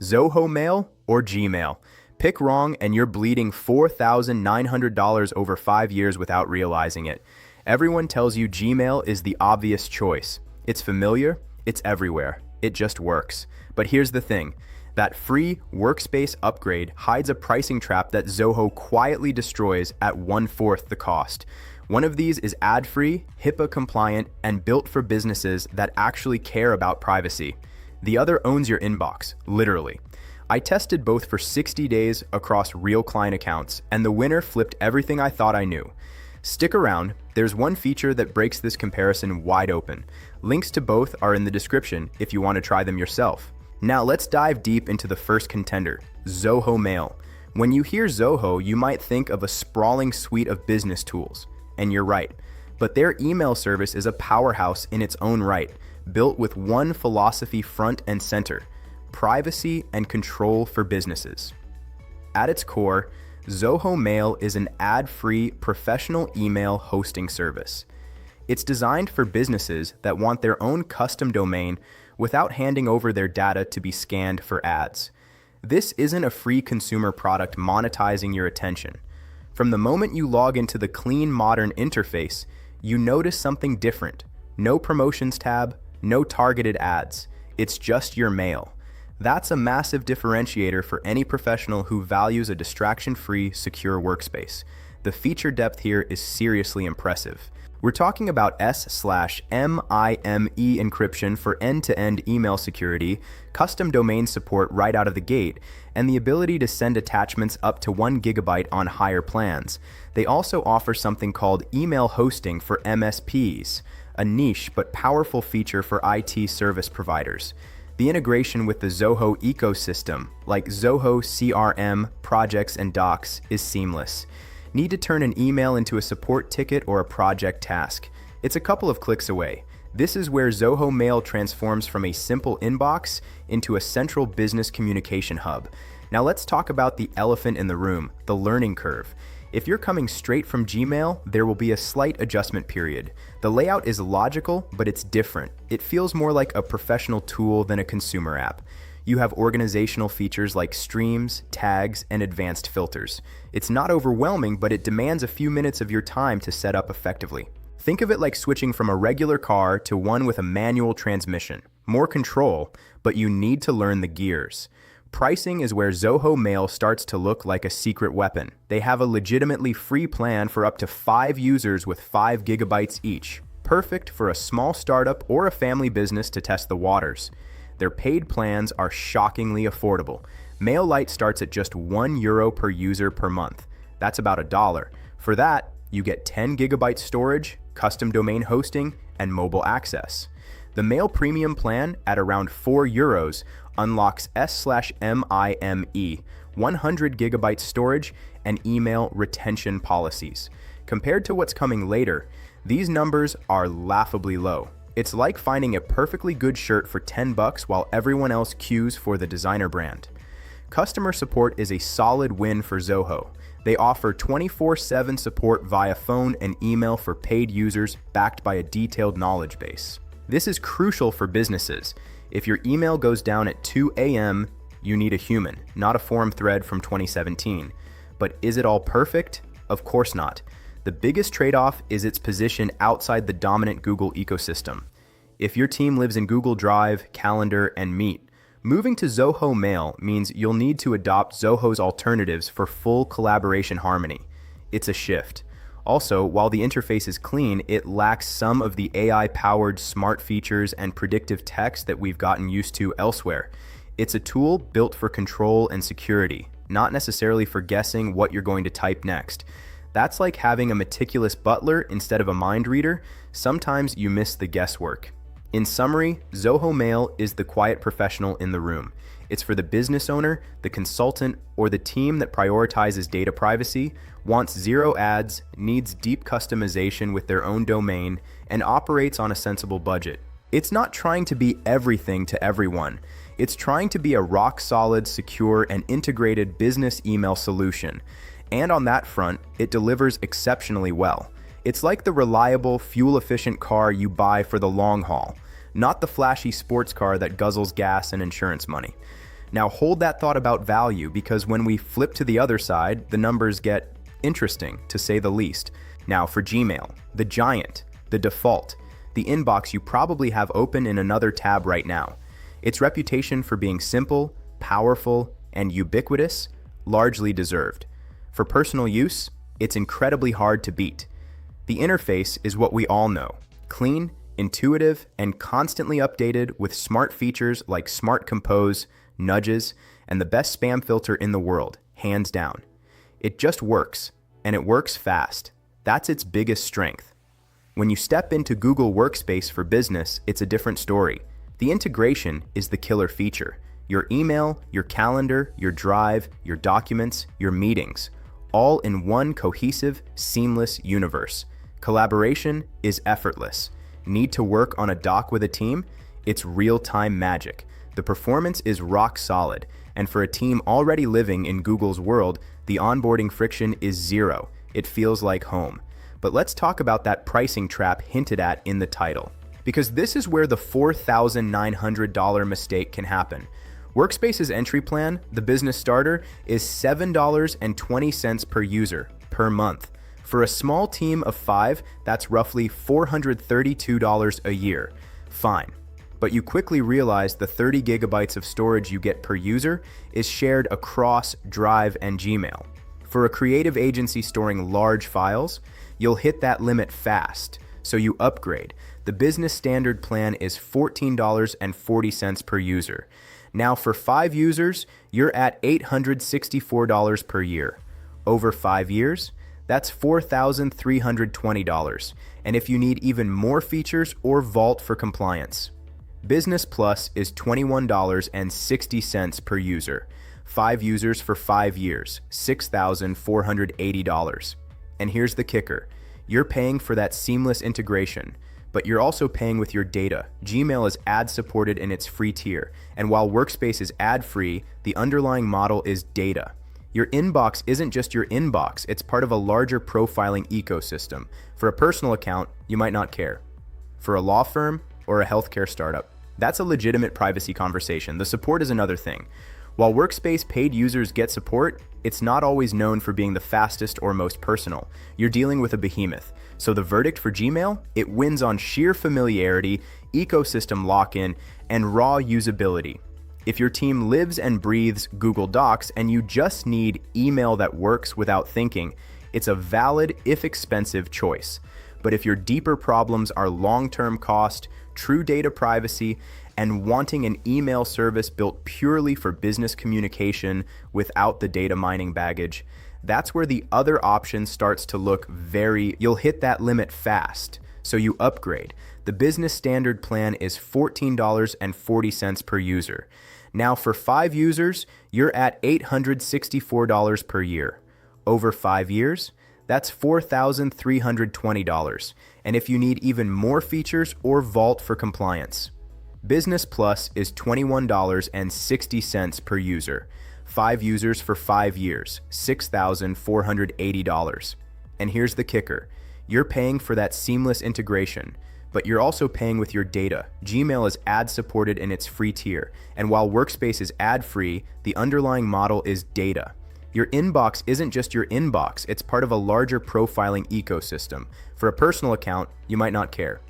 Zoho Mail or Gmail. Pick wrong and you're bleeding $4,900 over 5 years without realizing it. Everyone tells you Gmail is the obvious choice. It's familiar, it's everywhere, it just works. But here's the thing, that free Workspace upgrade hides a pricing trap that Zoho quietly destroys at 1/4 the cost. One of these is ad-free, HIPAA compliant, and built for businesses that actually care about privacy. The other owns your inbox, literally. I tested both for 60 days across real client accounts, and the winner flipped everything I thought I knew. Stick around, there's one feature that breaks this comparison wide open. Links to both are in the description if you want to try them yourself. Now let's dive deep into the first contender, Zoho Mail. When you hear Zoho, you might think of a sprawling suite of business tools, and you're right. But their email service is a powerhouse in its own right, built with one philosophy front and center: privacy and control for businesses. At its core, Zoho Mail is an ad-free professional email hosting service. It's designed for businesses that want their own custom domain without handing over their data to be scanned for ads. This isn't a free consumer product monetizing your attention. From the moment you log into the clean, modern interface, you notice something different. No promotions tab, no targeted ads. It's just your mail. That's a massive differentiator for any professional who values a distraction-free, secure workspace. The feature depth here is seriously impressive. We're talking about S/MIME encryption for end-to-end email security, custom domain support right out of the gate, and the ability to send attachments up to 1 GB on higher plans. They also offer something called email hosting for MSPs, a niche but powerful feature for IT service providers. The integration with the Zoho ecosystem, like Zoho CRM, projects, and docs, is seamless. Need to turn an email into a support ticket or a project task? It's a couple of clicks away. This is where Zoho Mail transforms from a simple inbox into a central business communication hub. Now let's talk about the elephant in the room, the learning curve. If you're coming straight from Gmail, there will be a slight adjustment period. The layout is logical, but it's different. It feels more like a professional tool than a consumer app. You have organizational features like streams, tags, and advanced filters. It's not overwhelming, but it demands a few minutes of your time to set up effectively. Think of it like switching from a regular car to one with a manual transmission. More control, but you need to learn the gears. Pricing is where Zoho Mail starts to look like a secret weapon. They have a legitimately free plan for up to 5 users with 5 GB each. Perfect for a small startup or a family business to test the waters. Their paid plans are shockingly affordable. MailLite starts at just €1 per user per month. That's about $1. For that, you get 10 GB storage, custom domain hosting, and mobile access. The Mail Premium plan at around €4 unlocks S/MIME, 100 GB storage, and email retention policies. Compared to what's coming later, these numbers are laughably low. It's like finding a perfectly good shirt for $10 while everyone else queues for the designer brand. Customer support is a solid win for Zoho. They offer 24/7 support via phone and email for paid users backed by a detailed knowledge base. This is crucial for businesses. If your email goes down at 2 a.m., you need a human, not a forum thread from 2017. But is it all perfect? Of course not. The biggest trade-off is its position outside the dominant Google ecosystem. If your team lives in Google Drive, Calendar, and Meet, moving to Zoho Mail means you'll need to adopt Zoho's alternatives for full collaboration harmony. It's a shift. Also, while the interface is clean, it lacks some of the AI-powered smart features and predictive text that we've gotten used to elsewhere. It's a tool built for control and security, not necessarily for guessing what you're going to type next. That's like having a meticulous butler instead of a mind reader. Sometimes you miss the guesswork. In summary, Zoho Mail is the quiet professional in the room. It's for the business owner, the consultant, or the team that prioritizes data privacy, wants zero ads, needs deep customization with their own domain, and operates on a sensible budget. It's not trying to be everything to everyone. It's trying to be a rock-solid, secure, and integrated business email solution. And on that front, it delivers exceptionally well. It's like the reliable, fuel-efficient car you buy for the long haul, not the flashy sports car that guzzles gas and insurance money. Now hold that thought about value, because when we flip to the other side, the numbers get interesting, to say the least. Now for Gmail, the giant, the default, the inbox you probably have open in another tab right now. Its reputation for being simple, powerful, and ubiquitous, largely deserved. For personal use, it's incredibly hard to beat. The interface is what we all know: clean, intuitive, and constantly updated with smart features like Smart Compose, nudges, and the best spam filter in the world, hands down. It just works, and it works fast. That's its biggest strength. When you step into Google Workspace for business, it's a different story. The integration is the killer feature. Your email, your calendar, your drive, your documents, your meetings, all in one cohesive, seamless universe. Collaboration is effortless. Need to work on a doc with a team? It's real-time magic. The performance is rock solid, and for a team already living in Google's world, the onboarding friction is zero. It feels like home. But let's talk about that pricing trap hinted at in the title, because this is where the $4,900 mistake can happen. Workspace's entry plan, the business starter, is $7.20 per user per month. For a small team of 5, that's roughly $432 a year. Fine. But you quickly realize the 30 gigabytes of storage you get per user is shared across Drive and Gmail. For a creative agency storing large files, you'll hit that limit fast, so you upgrade. The business standard plan is $14.40 per user. Now for 5 users, you're at $864 per year. Over 5 years, that's $4,320. And if you need even more features or Vault for compliance, Business Plus is $21.60 per user. 5 users for 5 years, $6,480. And here's the kicker. You're paying for that seamless integration, but you're also paying with your data. Gmail is ad-supported in its free tier, and while Workspace is ad-free, the underlying model is data. Your inbox isn't just your inbox, it's part of a larger profiling ecosystem. For a personal account, you might not care. For a law firm or a healthcare startup, that's a legitimate privacy conversation. The support is another thing. While Workspace paid users get support, it's not always known for being the fastest or most personal. You're dealing with a behemoth. So the verdict for Gmail? It wins on sheer familiarity, ecosystem lock-in, and raw usability. If your team lives and breathes Google Docs and you just need email that works without thinking, it's a valid, if expensive, choice. But if your deeper problems are long-term cost, true data privacy, and wanting an email service built purely for business communication without the data mining baggage, that's where the other option starts to look you'll hit that limit fast, so you upgrade. The business standard plan is $14.40 per user. Now for 5 users, you're at $864 per year. Over 5 years, that's $4,320. And if you need even more features or Vault for compliance, Business Plus is $21.60 per user. 5 users for 5 years, $6,480. And here's the kicker. You're paying for that seamless integration, but you're also paying with your data. Gmail is ad-supported in its free tier, and while Workspace is ad-free, the underlying model is data. Your inbox isn't just your inbox, it's part of a larger profiling ecosystem. For a personal account, you might not care.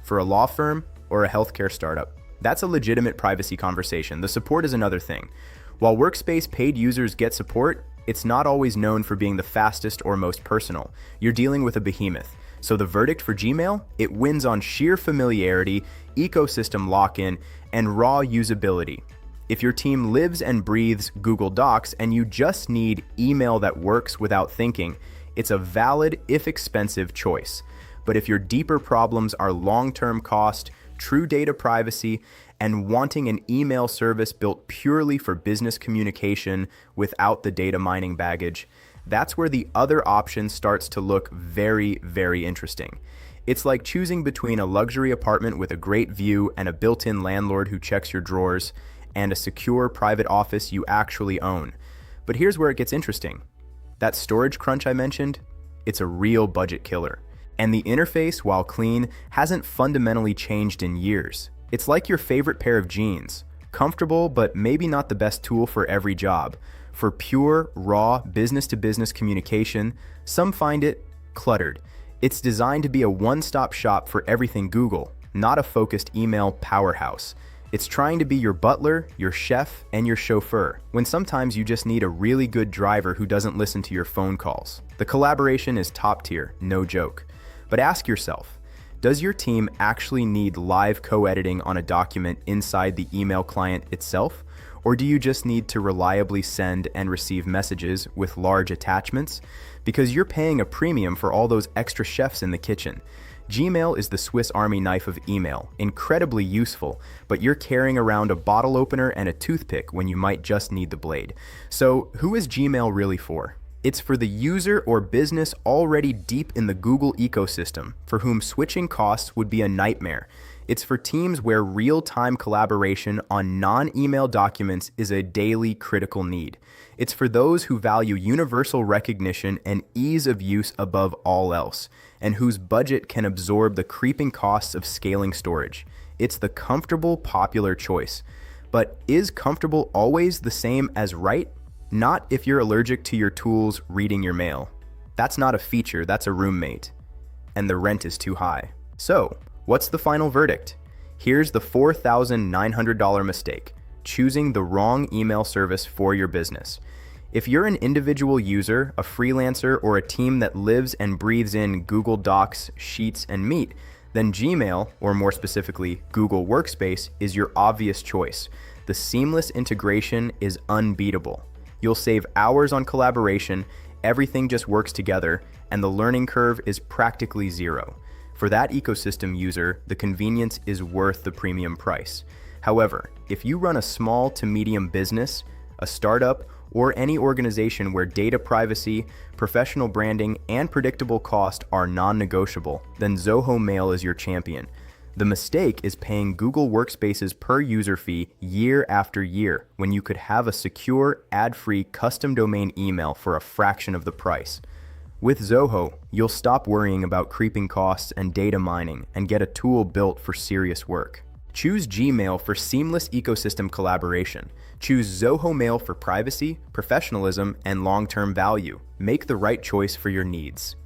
For a law firm or a healthcare startup, that's a legitimate privacy conversation. The support is another thing. While Workspace paid users get support, it's not always known for being the fastest or most personal. You're dealing with a behemoth. So the verdict for Gmail? It wins on sheer familiarity, ecosystem lock-in, and raw usability. If your team lives and breathes Google Docs and you just need email that works without thinking, it's a valid, if expensive, choice. But if your deeper problems are long-term cost, true data privacy, and wanting an email service built purely for business communication without the data mining baggage, that's where the other option starts to look very interesting. It's like choosing between a luxury apartment with a great view and a built-in landlord who checks your drawers, and a secure private office you actually own. But here's where it gets interesting. That storage crunch I mentioned, it's a real budget killer. And the interface, while clean, hasn't fundamentally changed in years. It's like your favorite pair of jeans. Comfortable, but maybe not the best tool for every job. For pure, raw, business-to-business communication, some find it cluttered. It's designed to be a one-stop shop for everything Google, not a focused email powerhouse. It's trying to be your butler, your chef, and your chauffeur, when sometimes you just need a really good driver who doesn't listen to your phone calls. The collaboration is top tier, no joke. But ask yourself, does your team actually need live co-editing on a document inside the email client itself? Or do you just need to reliably send and receive messages with large attachments? Because you're paying a premium for all those extra chefs in the kitchen. Gmail is the Swiss Army knife of email, incredibly useful, but you're carrying around a bottle opener and a toothpick when you might just need the blade. So who is Gmail really for? It's for the user or business already deep in the Google ecosystem, for whom switching costs would be a nightmare. It's for teams where real-time collaboration on non-email documents is a daily critical need. It's for those who value universal recognition and ease of use above all else, and whose budget can absorb the creeping costs of scaling storage. It's the comfortable, popular choice. But is comfortable always the same as right? Not if you're allergic to your tools reading your mail. That's not a feature, that's a roommate. And the rent is too high. So, what's the final verdict? Here's the $4,900 mistake: choosing the wrong email service for your business. If you're an individual user, a freelancer, or a team that lives and breathes in Google Docs, Sheets, and Meet, then Gmail, or more specifically, Google Workspace, is your obvious choice. The seamless integration is unbeatable. You'll save hours on collaboration, everything just works together, and the learning curve is practically zero. For that ecosystem user, the convenience is worth the premium price. However, if you run a small to medium business, a startup, or any organization where data privacy, professional branding, and predictable cost are non-negotiable, then Zoho Mail is your champion. The mistake is paying Google Workspace's per user fee year after year when you could have a secure, ad-free custom domain email for a fraction of the price. With Zoho, you'll stop worrying about creeping costs and data mining and get a tool built for serious work. Choose Gmail for seamless ecosystem collaboration. Choose Zoho Mail for privacy, professionalism, and long-term value. Make the right choice for your needs.